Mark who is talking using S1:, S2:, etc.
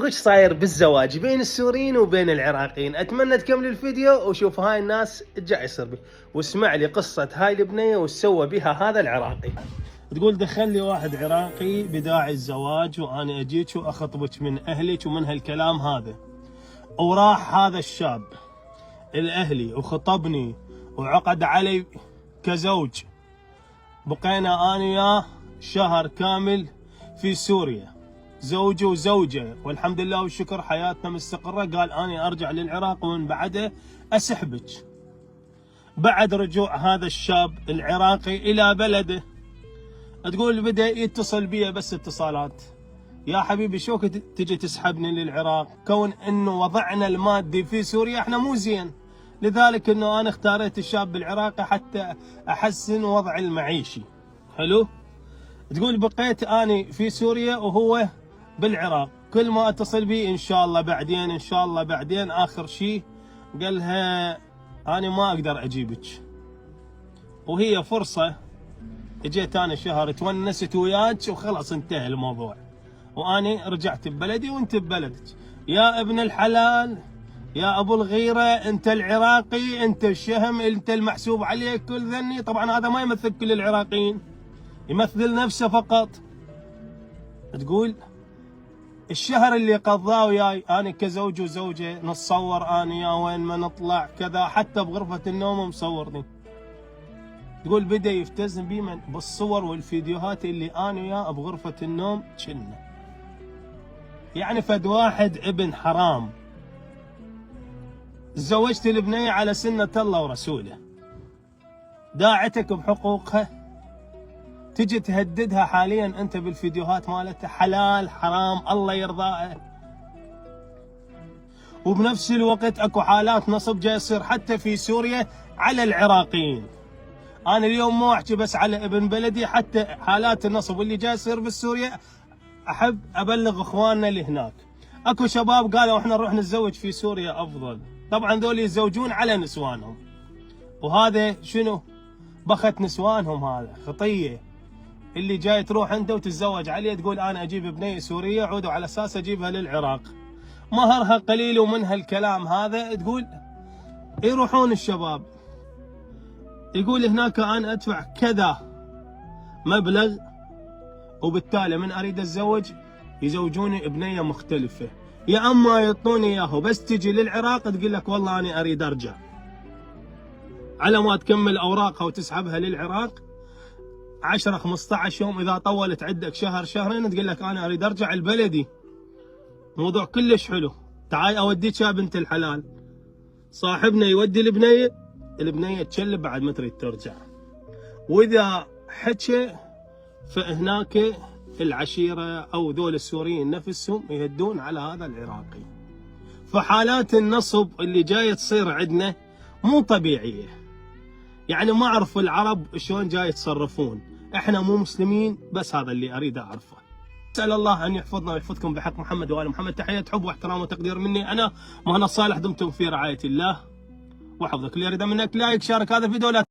S1: وش صاير بالزواج بين السوريين وبين العراقيين. اتمنى تكمل الفيديو وشوف هاي الناس جاي يصير بي، واسمع لي قصة هاي البنية وش سوى بها هذا العراقي. تقول دخل لي واحد عراقي بداعي الزواج وانا اجيك واخطبك من اهلك ومن هالكلام هذا، وراح هذا الشاب الاهلي وخطبني وعقد علي كزوج. بقينا انا وياه شهر كامل في سوريا زوجي وزوجه، والحمد لله والشكر حياتنا مستقرة. قال أنا أرجع للعراق ومن بعده أسحبك. بعد رجوع هذا الشاب العراقي إلى بلده تقول بدأ يتصل بي بس اتصالات، يا حبيبي شو تجي تسحبني للعراق؟ كون إنه وضعنا المادي في سوريا إحنا مو زين، لذلك إنه أنا اختاريت الشاب العراقي حتى أحسن وضعي المعيشي. حلو؟ تقول بقيت أنا في سوريا وهو بالعراق، كل ما اتصل بي ان شاء الله بعدين ان شاء الله بعدين. اخر شيء قالها انا ما اقدر اجيبك، وهي فرصه اجيت انا شهر تونست وياك وخلاص انتهى الموضوع، وانا رجعت ببلدي وانت ببلدك. يا ابن الحلال يا ابو الغيره، انت العراقي، انت الشهم، انت المحسوب عليك كل ذني. طبعا هذا ما يمثل كل العراقيين، يمثل نفسه فقط. تقول الشهر اللي قضاه وياي انا كزوج وزوجه نتصور انا وياه وين ما نطلع كذا، حتى بغرفه النوم مصورني. تقول بدا يفتزن بي بالصور والفيديوهات اللي انا وياه بغرفه النوم كنا يعني فد واحد ابن حرام. تزوجت البنيه على سنه الله ورسوله، داعتك بحقوقها تجي تهددها حاليا انت بالفيديوهات مالتها. حلال حرام الله يرضاه. وبنفس الوقت اكو حالات نصب جاي يصير حتى في سوريا على العراقيين. انا اليوم مو احكي بس على ابن بلدي، حتى حالات النصب اللي جاي يصير بالسوريا احب ابلغ اخواننا اللي هناك. اكو شباب قالوا احنا نروح نتزوج في سوريا افضل، طبعا ذول يتزوجون على نسوانهم، وهذا شنو؟ بخت نسوانهم، هذا خطيه. اللي جاي تروح عنده وتتزوج عليه تقول انا اجيب بنيه سوريه عودوا على اساس اجيبها للعراق، مهرها قليل ومن هالكلام هذا. تقول يروحون الشباب يقول هناك انا ادفع كذا مبلغ، وبالتالي من اريد اتزوج يزوجوني بنيه مختلفه، يا اما يعطوني اياه بس تجي للعراق تقول لك والله انا اريد ارجع، على ما تكمل اوراقها وتسحبها للعراق 10 15 يوم، اذا طولت عندك شهر شهرين تقول لك انا اريد ارجع لبلدي. موضوع كلش حلو. تعال اوديك يا بنت الحلال. صاحبنا يودي البنيه تشلب بعد ما تريد ترجع، واذا حكى فهناك العشيره او ذول السوريين نفسهم يهدون على هذا العراقي. فحالات النصب اللي جايه تصير عندنا مو طبيعيه، يعني ما اعرف العرب شلون جاي يتصرفون. احنا مو مسلمين، بس هذا اللي اريد اعرفه. اسال الله ان يحفظنا ويحفظكم بحق محمد وال محمد. تحيه حب واحترام وتقدير مني انا مهند صالح، دمتم في رعايه الله وحفظك. اللي يريد منك لايك، شارك هذا الفيديو، لا